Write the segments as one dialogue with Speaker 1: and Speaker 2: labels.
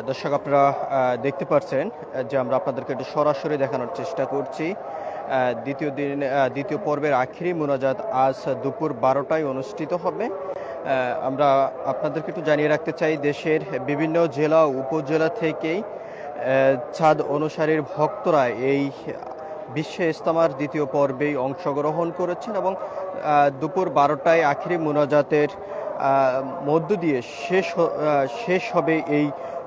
Speaker 1: দর্শক আপনারা দেখতে পাচ্ছেন যে আমরা আপনাদেরকে একটু সরাসরি দেখানোর চেষ্টা করছি। দ্বিতীয় পর্বের আখেরি মোনাজাত আজ দুপুর 12টায় অনুষ্ঠিত হবে। আমরা আপনাদেরকে একটু জানিয়ে রাখতে চাই, দেশের বিভিন্ন জেলা উপজেলা থেকেই চাঁদ অনুসারীর ভক্তরা এই বিশ্ব ইজতেমার দ্বিতীয় পর্বেই অংশগ্রহণ করেছেন এবং দুপুর 12টায় আখেরি মোনাজাতের মধ্য দিয়ে শেষ হবে এই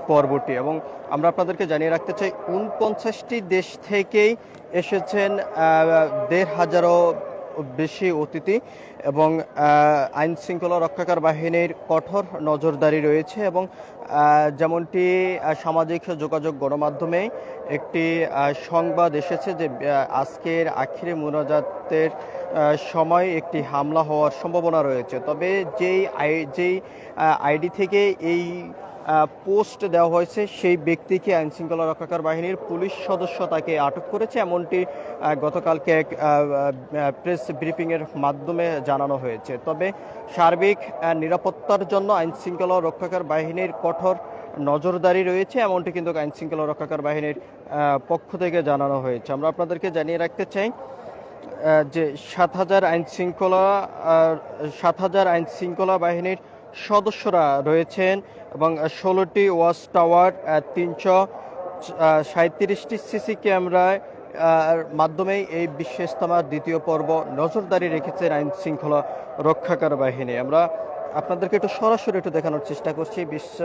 Speaker 1: পর্বটি। এবং আমরা আপনাদেরকে জানিয়ে রাখতে চাই ৪৯টি দেশ থেকেই এসেছেন ১৫০০-ও বেশি অতিথি এবং আইন শৃঙ্খলা রক্ষাকার বাহিনীর কঠোর নজরদারি রয়েছে। এবং যেমনটি সামাজিক যোগাযোগ গণমাধ্যমে একটি সংবাদ এসেছে যে আজকের আখিরি মোনাজাতের সময় একটি হামলা হওয়ার সম্ভাবনা রয়েছে। তবে যেই আইডি থেকে এই পোস্ট দেওয়া হয়েছে সেই ব্যক্তিকে আইনশৃঙ্খলা রক্ষাকার বাহিনীর পুলিশ সদস্য তাকে আটক করেছে, এমনটি গতকালকে এক প্রেস ব্রিফিংয়ের মাধ্যমে জানানো হয়েছে। তবে সার্বিক নিরাপত্তার জন্য আইনশৃঙ্খলা রক্ষাকার বাহিনীর কঠোর নজরদারি রয়েছে, এমনটি কিন্তু আইনশৃঙ্খলা রক্ষাকার বাহিনীর পক্ষ থেকে জানানো হয়েছে। আমরা আপনাদেরকে জানিয়ে রাখতে চাই যে ৭,০০০ আইন শৃঙ্খলা বাহিনীর সদস্যরা রয়েছেন এবং ১৬টি ওয়াচ টাওয়ার, ৩৩৭টি সিসি ক্যামেরায় মাধ্যমে এই বিশ্ব ইজতেমার দ্বিতীয় পর্ব নজরদারি রেখেছেন আইন শৃঙ্খলা রক্ষাকার বাহিনী। আমরা আপনাদেরকে একটু সরাসরি দেখানোর চেষ্টা করছি বিশ্ব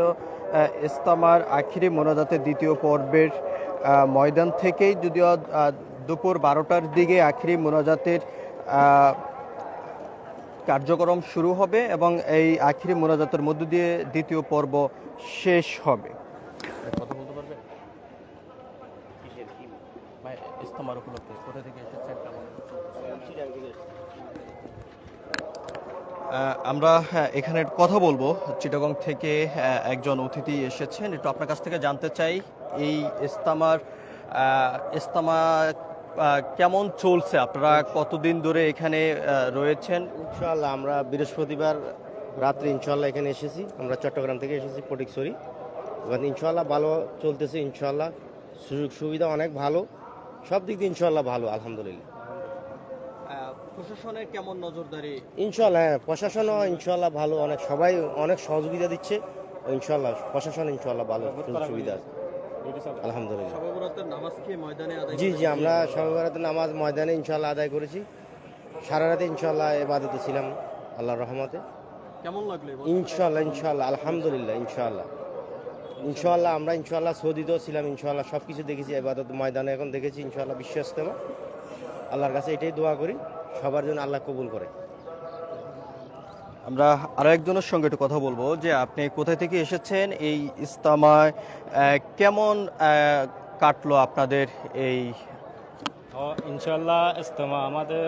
Speaker 1: ইজতেমার আখিরি মোনাজাতের দ্বিতীয় পর্বের ময়দান থেকেই। যদিও দুপুর 12টার দিকে আখিরি মোনাজাতের কার্যক্রম শুরু হবে এবং এই আখিরি মোনাজাতের মধ্য দিয়ে দ্বিতীয় পর্ব শেষ হবে। কথা বলতে পারবে ইজতেমার উপলক্ষে কোথা থেকে এসেছেন? আমরা এখানে কথা বলবো। চিটাগং থেকে একজন অতিথি এসেছেন, একটু আপনার কাছ থেকে জানতে চাই এই ইজতেমা কেমন চলছে, আপনারা কতদিন ধরে এখানে রয়েছেন?
Speaker 2: ইনশাআল্লাহ আমরা বৃহস্পতিবার রাত্রে ইনশাআল্লাহ এখানে এসেছি। আমরা চট্টগ্রাম থেকে এসেছি ফটিকছড়ি। এবার ইনশাআল্লাহ ভালো চলতেছে, ইনশাআল্লাহ সুযোগ সুবিধা অনেক ভালো, সব দিক দিয়ে ইনশাআল্লাহ ভালো, আলহামদুলিল্লাহ।
Speaker 1: প্রশাসনের কেমন নজরদারি?
Speaker 2: ইনশাআল্লাহ প্রশাসনও ইনশাআল্লাহ ভালো, অনেক সবাই অনেক সহযোগিতা দিচ্ছে ইনশাআল্লাহ। প্রশাসন ইনশাআল্লাহ ভালো, সুযোগ সুবিধা আছে আলহামদুলিল্লাহ। জি জি, আমরা শবে বরাতের নামাজ ময়দানে ইনশাআল্লাহ আদায় করেছি। সারা রাতে ইনশাআল্লাহ ইবাদতে ছিলাম আল্লাহর রহমতে।
Speaker 1: কেমন লাগলো?
Speaker 2: ইনশাআল্লাহ আলহামদুলিল্লাহ। ইনশাআল্লাহ আমরা ইনশাআল্লাহ সৌদিতেও ছিলাম, ইনশাআল্লাহ সব কিছু দেখেছি, ইবাদত ময়দানে এখন দেখেছি ইনশাআল্লাহ। বিশ্ব ইজতেমা আল্লাহর কাছে এটাই দোয়া করি সবার জন্য আল্লাহ কবুল করে।
Speaker 1: আমরা আরো একজনের সঙ্গে একটু কথা বলবো যে আপনি কোথায় থেকে এসেছেন, এই ইজতেমায় কেমন কাটলো আপনাদের? এই
Speaker 3: ইনশাআল্লাহ ইজতেমা আমাদের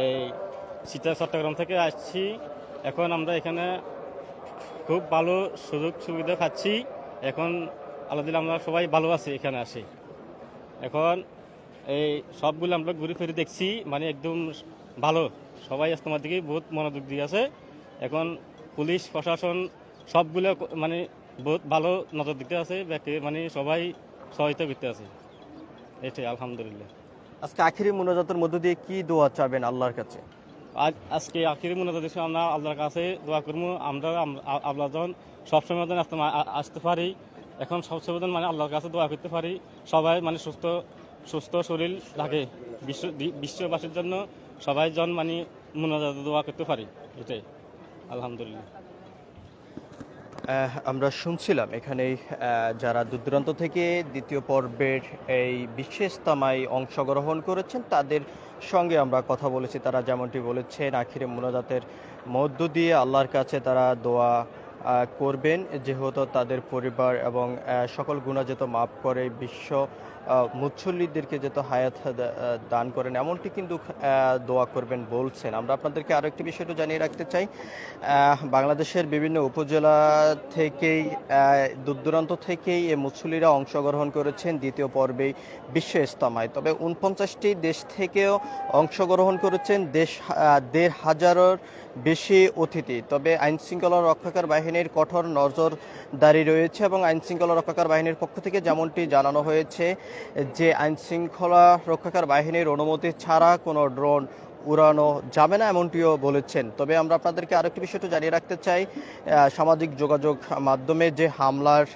Speaker 3: এই চট্টগ্রাম থেকে আসছি। এখন আমরা এখানে খুব ভালো সুযোগ সুবিধা পাচ্ছি। এখন আলহামদুলিল্লাহ আমরা সবাই ভালো আছি এখানে আসি। এখন এই সবগুলো আমরা ঘুরে ফিরে দেখছি, মানে একদম ভালো, সবাই ইজতেমার দিকে বহুত মনোযোগ দিয়ে আছে। এখন পুলিশ প্রশাসন সবগুলো মানে বহুত ভালো নজর দিতে আছে, মানে সবাই সহায়তা করতে আছে, এটাই আলহামদুলিল্লাহ।
Speaker 1: আজকে আখিরি মোনাজাতের মধ্য দিয়ে কি দোয়া চাবেন আল্লাহর কাছে?
Speaker 3: আজকে আখিরি মোনাজাত হিসেবে আমরা আল্লাহর কাছে দোয়া করবো, আমরা আল্লাহ যখন সবসময় আসতে পারি, এখন সবসময় মানে আল্লাহর কাছে দোয়া করতে পারি, সবাই মানে সুস্থ শরীর থাকে, বিশ্ববাসীর জন্য সবাই জন মানে মোনাজাত দোয়া করতে পারি, এটাই আলহামদুলিল্লাহ।
Speaker 1: আমরা শুনছিলাম এখানে যারা দূরদূরান্ত থেকে দ্বিতীয় পর্বের এই বিশ্ব ইজতেমায় অংশগ্রহণ করেছেন তাদের সঙ্গে আমরা কথা বলেছি। তারা যেমনটি বলেছেন আখিরে মোনাজাতের মধ্য দিয়ে আল্লাহর কাছে তারা দোয়া করবেন, যেহেতু তাদের পরিবার এবং সকল গুনাহ যেত মাফ করে, বিশ্ব মুসল্লিদেরকে যেত হায়াত দান করেন, এমনটি কিন্তু দোয়া করবেন বলছেন। আমরা আপনাদেরকে আরও একটি বিষয়টা জানিয়ে রাখতে চাই, বাংলাদেশের বিভিন্ন উপজেলা থেকেই দূরদূরান্ত থেকেই এই মুসল্লিরা অংশগ্রহণ করেছেন দ্বিতীয় পর্বেই বিশ্ব ইজতেমায়। তবে ৪৯টি দেশ থেকেও অংশগ্রহণ করেছেন ১৫০০-এর বেশি অতিথি। তবে আইনশৃঙ্খলা রক্ষাকার বাহিনী বাহিনীর কঠোর নজরদারি রয়েছে এবং আইনশৃঙ্খলা রক্ষাকার বাহিনীর পক্ষ থেকে যেমনটি জানানো হয়েছে যে আইনশৃঙ্খলা রক্ষাকার বাহিনীর অনুমতি ছাড়া কোনো ড্রোন উড়ানো যাবে না, এমনটিও বলেছেন। তবে আমরা আপনাদেরকে আরেকটি বিষয়টা জানিয়ে রাখতে চাই, সামাজিক যোগাযোগ মাধ্যমে যে হামলার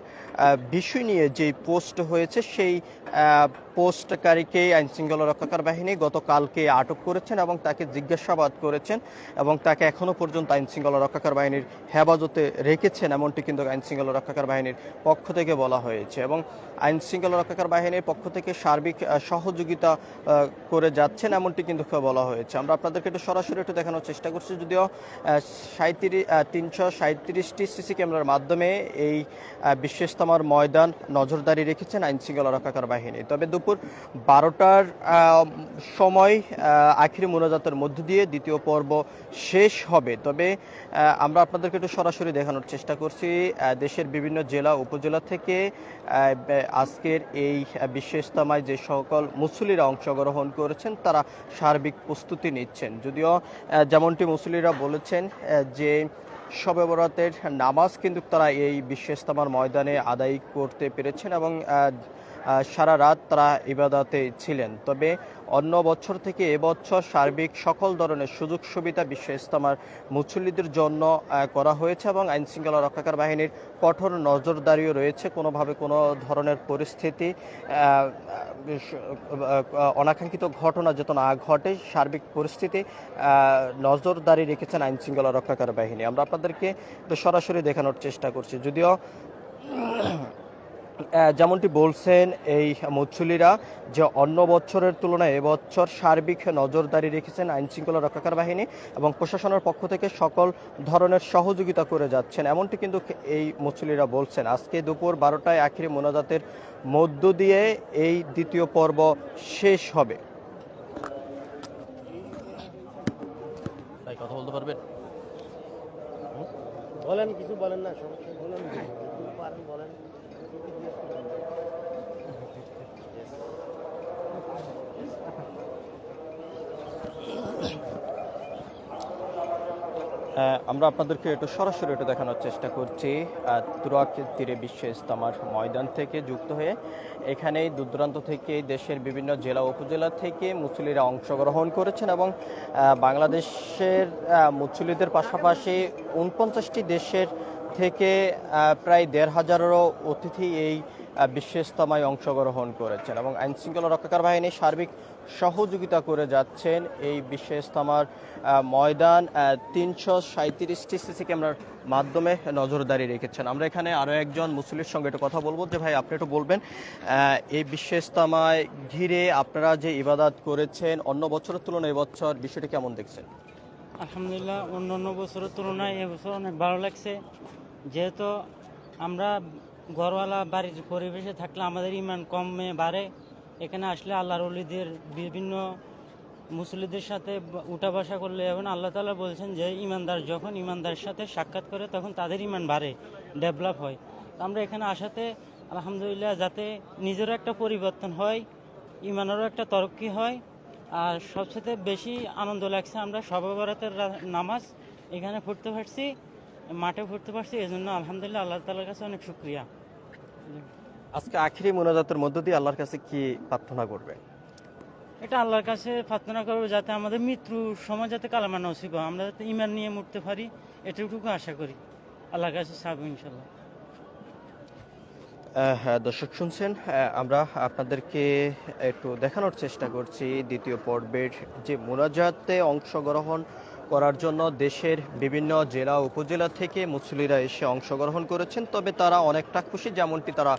Speaker 1: বিষয় নিয়ে যে পোস্ট হয়েছে সেই পোস্টকারীকে আইনশৃঙ্খলা রক্ষাকার বাহিনী গতকালকে আটক করেছেন এবং তাকে জিজ্ঞাসাবাদ করেছেন এবং তাকে এখনও পর্যন্ত আইনশৃঙ্খলা রক্ষাকার বাহিনীর হেফাজতে রেখেছেন, এমনটি কিন্তু আইনশৃঙ্খলা রক্ষাকার বাহিনীর পক্ষ থেকে বলা হয়েছে এবং আইনশৃঙ্খলা রক্ষাকার বাহিনীর পক্ষ থেকে সার্বিক সহযোগিতা করে যাচ্ছেন, এমনটি কিন্তু বলা হয়েছে। আমরা আপনাদেরকে একটু সরাসরি একটু দেখানোর চেষ্টা করছি, যদিও 337টি সিসি ক্যামেরার মাধ্যমে এই বিশ্ব ইজতেমার ময়দান নজরদারি রেখেছেন আইনশৃঙ্খলা রক্ষাকার বাহিনী। তবে দুপুর 12টার সময় আখিরি মোনাজাতের মধ্য দিয়ে দ্বিতীয় পর্ব শেষ হবে। তবে আমরা আপনাদেরকে একটু সরাসরি দেখানোর চেষ্টা করছি দেশের বিভিন্ন জেলা উপজেলা থেকে আজকের এই বিশ্ব ইজতেমায় যে সকল মুসল্লিরা অংশগ্রহণ করেছেন তারা সার্বিক প্রস্তুতি নিচ্ছেন। যদিও যেমনটি মুসল্লিরা বলেছেন যে শবে বরাতের নামাজ কিন্তু তারা এই বিশ্ব ইজতেমার ময়দানে আদায় করতে পেরেছেন এবং সারা রাত তারা ইবাদতে ছিলেন। তবে অন্য বছর থেকে এবছর সার্বিক সকল ধরনের সুযোগ সুবিধা বিশ্ব ইজতেমার মুসল্লিদের জন্য করা হয়েছে এবং আইনশৃঙ্খলা রক্ষাকার বাহিনীর কঠোর নজরদারিও রয়েছে। কোনোভাবে কোনো ধরনের পরিস্থিতি অনাকাঙ্ক্ষিত ঘটনা যাতে না ঘটে, সার্বিক পরিস্থিতি নজরদারি রেখেছেন আইনশৃঙ্খলা রক্ষাকার বাহিনী। আমরা আপনাদেরকে সরাসরি দেখানোর চেষ্টা করছি। যদিও যেমনটি বলছেন এই মুসল্লিরা যে অন্য বছরের তুলনায় এবছর সার্বিক নজরদারি রেখেছেন আইনশৃঙ্খলা রক্ষাকার বাহিনী এবং প্রশাসনের পক্ষ থেকে সকল ধরনের সহযোগিতা করে যাচ্ছেন, এমনটি কিন্তু এই মুসল্লিরা বলছেন। আজকে দুপুর 12টায় আখিরি মোনাজাতের মধ্য দিয়ে এই দ্বিতীয় পর্ব শেষ হবে। কথা বলতে পারবেন?
Speaker 2: বলেন, কিছু বলেন না, সমস্যা বলেন, বলেন।
Speaker 1: আমরা আপনাদেরকে একটু সরাসরি একটু দেখানোর চেষ্টা করছি তুরাগ তীরে বিশ্ব ইজতেমার ময়দান থেকে যুক্ত হয়ে। এখানেই দূর দূরান্ত থেকে দেশের বিভিন্ন জেলা উপজেলা থেকে মুসল্লিরা অংশগ্রহণ করেছেন এবং বাংলাদেশের মুসল্লিদের পাশাপাশি 49টি দেশের থেকে প্রায় 1,500-এরও অতিথি এই বিশ্ব ইজতেমায় অংশগ্রহণ করেছেন এবং আইনশৃঙ্খলা রক্ষাকার বাহিনী সার্বিক সহযোগিতা করে যাচ্ছেন এই বিশ্ব ইজতেমার ময়দান 337টি সিসি ক্যামেরার মাধ্যমে নজরদারি রেখেছেন। আমরা এখানে আরও একজন মুসল্লির সঙ্গে একটু কথা বলবো যে ভাই আপনি একটু বলবেন এই বিশ্ব ইজতেমায় ঘিরে আপনারা যে ইবাদত করেছেন অন্য বছরের তুলনায় এবছর বিষয়টি কেমন দেখছেন?
Speaker 4: আলহামদুলিল্লাহ, অন্য বছরের তুলনায় এবছর অনেক ভালো লাগছে। যেহেতু আমরা ঘরওয়ালা বাড়ির পরিবেশে থাকলে আমাদের ইমান কমে বাড়ে। এখানে আসলে আল্লাহর ওলিদের বিভিন্ন মুসল্লিদের সাথে উঠা বসা করলে এবং আল্লাহ তাআলা বলছেন যে ইমানদার যখন ইমানদারের সাথে সাক্ষাৎ করে তখন তাদের ইমান বাড়ে, ডেভেলপ হয়। আমরা এখানে আসাতে আলহামদুলিল্লাহ যাতে নিজেরও একটা পরিবর্তন হয়, ইমানেরও একটা তরক্কি হয়। আর সবচেয়ে বেশি আনন্দ লাগছে আমরা শবে বরাতের নামাজ এখানে পড়তে পারছি, মাঠে পড়তে পারছি, এই জন্য আলহামদুলিল্লাহ আল্লাহ তাআলার কাছে অনেক শুকরিয়া।
Speaker 1: আজকে আখিরি মোনাজাতের মধ্য দিয়ে আল্লাহর কাছে কি প্রার্থনা করবে?
Speaker 4: এটা আল্লাহর কাছে প্রার্থনা করবো যাতে আমাদের মৃত্যুর সময় যাতে কালেমা নসিব হয়, আমরা যাতে ইমান নিয়ে মরতে পারি, এটুকু আশা করি। আল্লাহর কাছে চাইবো ইনশাল্লাহ।
Speaker 1: হ্যাঁ দর্শক শুনছেন, আমরা আপনাদেরকে একটু দেখানোর চেষ্টা করছি দ্বিতীয় পর্বের যে মোনাজাতে অংশগ্রহণ করার জন্য দেশের বিভিন্ন জেলা উপজেলা থেকে মুসল্লিরা এসে অংশগ্রহণ করেছেন। তবে তারা অনেকটা খুশি, যেমনটি তারা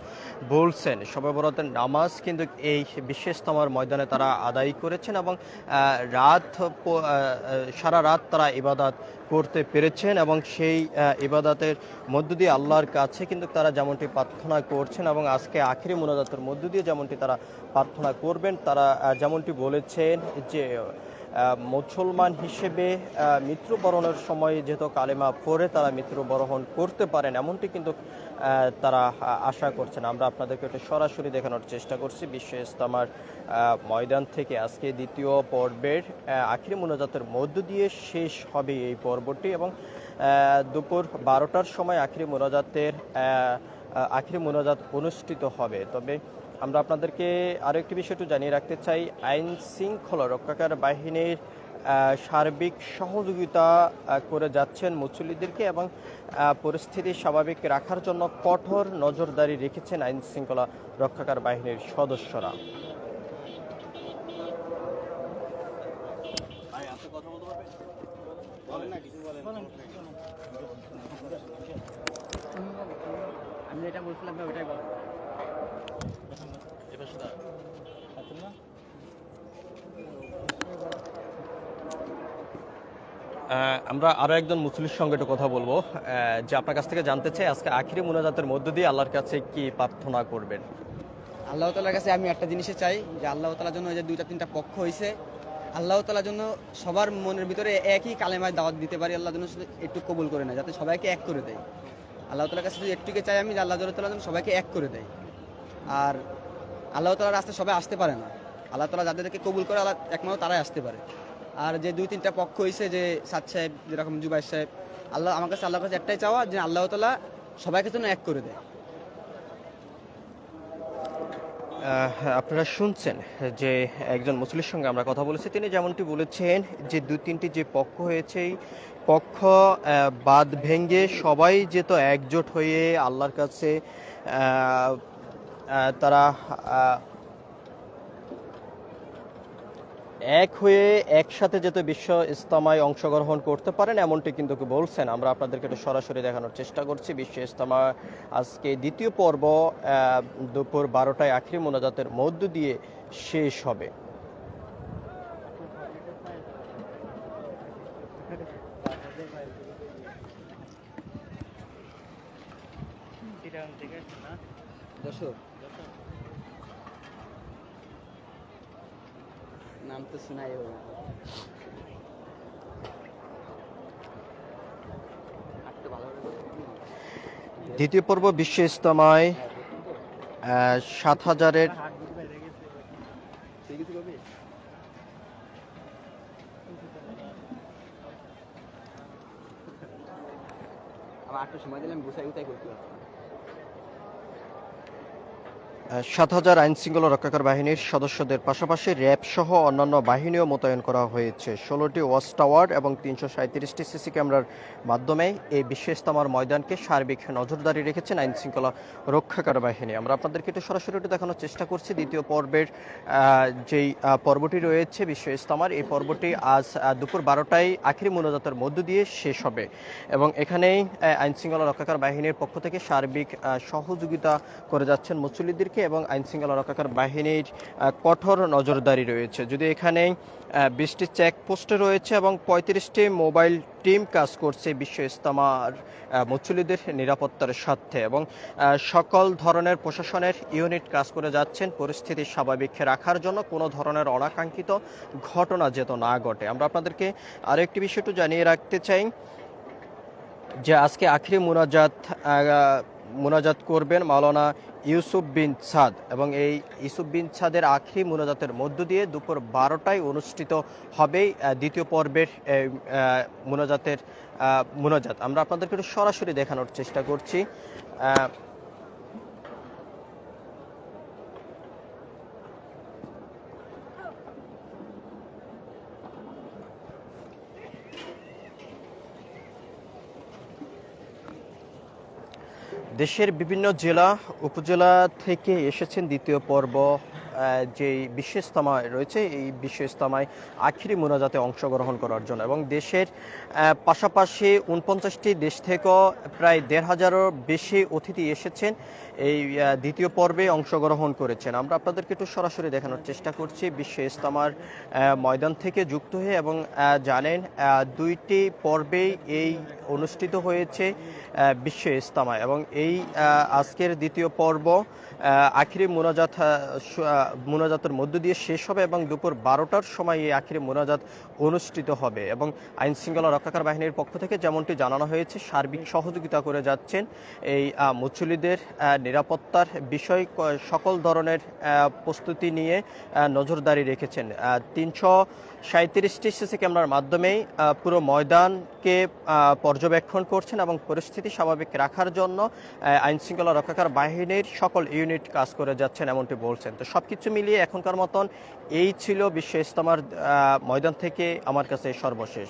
Speaker 1: বলছেন শবে বরাতের নামাজ কিন্তু এই বিশ্ব ইজতেমার ময়দানে তারা আদায় করেছেন এবং সারা রাত তারা ইবাদত করতে পেরেছেন এবং সেই ইবাদতের মধ্য দিয়ে আল্লাহর কাছে কিন্তু তারা যেমনটি প্রার্থনা করছেন এবং আজকে আখিরি মোনাজাতের মধ্য দিয়ে যেমনটি তারা প্রার্থনা করবেন, তারা যেমনটি বলেছেন যে মুসলমান হিসেবে মৃত্যুবরণের সময় যেহেতু কালেমা পড়ে তারা মৃত্যুবরণ করতে পারেন, এমনটি কিন্তু তারা আশা করছেন। আমরা আপনাদেরকে একটু সরাসরি দেখানোর চেষ্টা করছি বিশ্ব ইজতেমার ময়দান থেকে। আজকে দ্বিতীয় পর্বের আখিরি মোনাজাতের মধ্য দিয়ে শেষ হবে এই পর্বটি এবং দুপুর 12টার সময় আখিরি মোনাজাত অনুষ্ঠিত হবে। তবে আমরা আপনাদেরকে আরও একটি বিষয় একটু জানিয়ে রাখতে চাই, আইন শৃঙ্খলা রক্ষাকার বাহিনীর সার্বিক সহযোগিতা করে যাচ্ছেন মুসল্লিদেরকে এবং পরিস্থিতি স্বাভাবিক রাখার জন্য কঠোর নজরদারি রেখেছেন আইন শৃঙ্খলা রক্ষাকার বাহিনীর সদস্যরা।
Speaker 5: আমি যেটা বলছিলাম ওইটাই বল।
Speaker 1: আমরা আরো একজন মুসলির সঙ্গে একটু কথা বলবো, যে আপনার কাছ থেকে জানতে চাই আজকে আখিরি মুনাজাতের মধ্য দিয়ে আল্লাহর কাছে কি প্রার্থনা করবেন?
Speaker 5: আল্লাহ তাআলার কাছে আমি একটা জিনিসে চাই যে আল্লাহ তাআলার জন্য যে 2-3টা পক্ষ হয়েছে, আল্লাহ তাআলার জন্য সবার মনের ভিতরে একই কালেমায় দাওয়াত দিতে পারি, আল্লাহ যেন একটু কবুল করে নেয়, যাতে সবাইকে এক করে দেয়। আল্লাহ তাআলার কাছে শুধু একটুকে চাই আমি যে আল্লাহ তাআলা যেন সবাইকে এক করে দেয়। আর আল্লাহ তাআলার রাস্তায় সবাই আসতে পারে না, আল্লাহ তাআলা যাদেরকে কবুল করে আল্লাহ একমাত্র তারাই আসতে পারে। আর যে 2-3টা পক্ষ হয়েছে, যে সাদ সাহেব, যেরকম জুবাইর সাহেব, আমার কাছে আল্লাহর কাছে একটাই চাওয়া যে আল্লাহ তাআলা সবাইকে যেন এক করে দেয়।
Speaker 1: আপনারা শুনছেন যে একজন মুসলির সঙ্গে আমরা কথা বলেছি, তিনি যেমনটি বলেছেন যে 2-3টি যে পক্ষ হয়েছে, এই পক্ষ বাদ ভেঙে সবাই যেত একজোট হয়ে আল্লাহর কাছে তারা এক হয়ে একসাথে যেতে বিশ্ব ইজতেমায় অংশগ্রহণ করতে পারেন, এমনটি কিন্তু বলছেন। আমরা আপনাদেরকে একটু সরাসরি দেখানোর চেষ্টা করছি। বিশ্ব ইজতেমা আজকে দ্বিতীয় পর্ব দুপুর 12টায় আখিরি মোনাজাতের মধ্য দিয়ে শেষ হবে।
Speaker 5: দর্শক নাম তো শোনাই হবে।
Speaker 1: দ্বিতীয় পর্ব বিশ্ব ইজতেমায় 7,000-এর
Speaker 5: আমার একটু সময় দিলে আমি গুছাই গুছাই করতে পারবো।
Speaker 1: 7,000 আইন শৃঙ্খলা রক্ষাকার বাহিনীর সদস্যদের পাশাপাশি র্যাব সহ অন্যান্য বাহিনীও মোতায়েন করা হয়েছে। 16টি ওয়াচ টাওয়ার এবং 337টি সিসি ক্যামেরার মাধ্যমে এই বিশ্ব ইজতেমার ময়দানকে সার্বিক নজরদারি রেখেছেন আইন শৃঙ্খলা রক্ষাকার বাহিনী। আমরা আপনাদেরকে একটু সরাসরি একটু দেখানোর চেষ্টা করছি। দ্বিতীয় পর্বের যেই পর্বটি রয়েছে বিশ্ব ইজতেমার, এই পর্বটি আজ দুপুর 12টায় আখিরি মোনাজাতের মধ্য দিয়ে শেষ হবে এবং এখানেই আইন শৃঙ্খলা রক্ষাকার বাহিনীর পক্ষ থেকে সার্বিক সহযোগিতা করে যাচ্ছেন মুসল্লিদেরকে এবং আইন শৃঙ্খলা রক্ষাকার বাহিনীর কঠোর নজরদারি রয়েছে। যদি এখানে 20টি চেকপোস্টে রয়েছে এবং 35টি মোবাইল টিম কাজ করছে বিশ্ব ইজতেমার মুসল্লিদের নিরাপত্তার স্বার্থে এবং সকল ধরনের প্রশাসনের ইউনিট কাজ করে যাচ্ছেন পরিস্থিতি স্বাভাবিক রাখার জন্য, কোনো ধরনের অনাকাঙ্ক্ষিত ঘটনা যেন না ঘটে। আমরা আপনাদেরকে আরও একটি বিষয় একটু জানিয়ে রাখতে চাই যে আজকে আখিরি মুনাজাত করবেন মাওলানা ইউসুফ বিন সাদ এবং এই ইউসুফ বিন সাদের আখিরি মুনাজাতের মধ্য দিয়ে দুপুর 12টায় অনুষ্ঠিত হবে দ্বিতীয় পর্বের মুনাজাত। আমরা আপনাদেরকে একটু সরাসরি দেখানোর চেষ্টা করছি। দেশের বিভিন্ন জেলা উপজেলা থেকে এসেছেন দ্বিতীয় পর্ব যে বিশ্ব ইজতেমা রয়েছে, এই বিশ্ব ইজতেমায় আখিরি মোনাজাতে অংশগ্রহণ করার জন্য এবং দেশের পাশাপাশি 49টি দেশ থেকেও প্রায় 1,500-এরও বেশি অতিথি এসেছেন, এই দ্বিতীয় পর্বে অংশগ্রহণ করেছেন। আমরা আপনাদেরকে একটু সরাসরি দেখানোর চেষ্টা করছি বিশ্ব ইজতেমার ময়দান থেকে যুক্ত হয়ে এবং জানেন 2টি পর্বেই এই অনুষ্ঠিত হয়েছে বিশ্ব ইজতেমা এবং এই আজকের দ্বিতীয় পর্ব আখিরি মোনাজাত মোনাজাতের মধ্য দিয়ে শেষ হবে এবং দুপুর 12টার সময় এই আখিরি মোনাজাত অনুষ্ঠিত হবে। এবং আইন শৃঙ্খলা রক্ষাকারী বাহিনীর পক্ষ থেকে যেমনটি জানানো হয়েছে, সার্বিক সহযোগিতা করে যাচ্ছেন এই মুসল্লিদের নিরাপত্তার বিষয় সকল ধরনের প্রস্তুতি নিয়ে নজরদারি রেখেছেন। 337টি সিসি ক্যামেরার মাধ্যমেই পুরো ময়দানকে পর্যবেক্ষণ করছেন এবং পরিস্থিতি স্বাভাবিক রাখার জন্য আইন শৃঙ্খলা রক্ষাকারী বাহিনীর সকল ইউনিট কাজ করে যাচ্ছেন এমনটি বলছেন। তো সবকিছু মিলিয়ে এখনকার মতন এই ছিল বিশ্ব ইজতেমার ময়দান থেকে আমার কাছে সর্বশেষ।